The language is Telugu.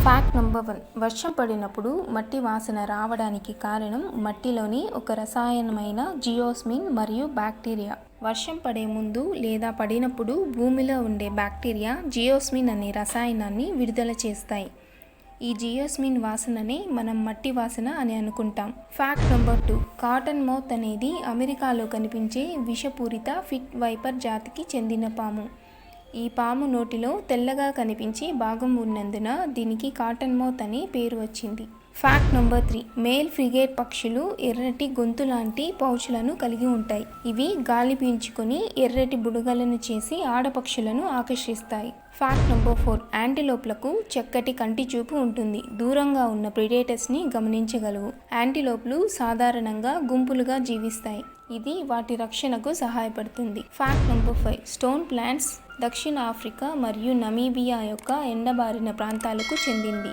Fact number 1. వర్షం పడినప్పుడు మట్టి వాసన రావడానికి కారణం మట్టిలోని ఒక రసాయనమైన జియోస్మిన్ మరియు బ్యాక్టీరియా. వర్షం పడే ముందు లేదా పడినప్పుడు భూమిలో ఉండే బ్యాక్టీరియా జియోస్మిన్ అనే రసాయనాన్ని విడుదల చేస్తాయి. ఈ జియోస్మిన్ వాసననే మనం మట్టి వాసన అని అనుకుంటాం. Fact number 2. కాటన్ మౌత్ అనేది అమెరికాలో కనిపించే విషపూరిత పిట్ వైపర్ జాతికి చెందిన పాము. ఈ పాము నోటిలో తెల్లగా కనిపించే భాగం ఉన్నందున దీనికి కాటన్ మౌత్ అనే పేరు వచ్చింది. Fact number 3. మేల్ ఫ్రిగేట్ పక్షులు ఎర్రటి గొంతు లాంటి పౌచులను కలిగి ఉంటాయి. ఇవి గాలి పీల్చుకొని ఎర్రటి బుడగలను చేసి ఆడపక్షులను ఆకర్షిస్తాయి. Fact number 4. యాంటిలోప్లకు చక్కటి కంటి చూపు ఉంటుంది. దూరంగా ఉన్న ప్రిడేటర్స్ని గమనించగలవు. యాంటిలోప్లు సాధారణంగా గుంపులుగా జీవిస్తాయి. ఇది వాటి రక్షణకు సహాయపడుతుంది. Fact number 5. స్టోన్ ప్లాంట్స్ దక్షిణ ఆఫ్రికా మరియు నమీబియా యొక్క ఎండబారిన ప్రాంతాలకు చెందింది.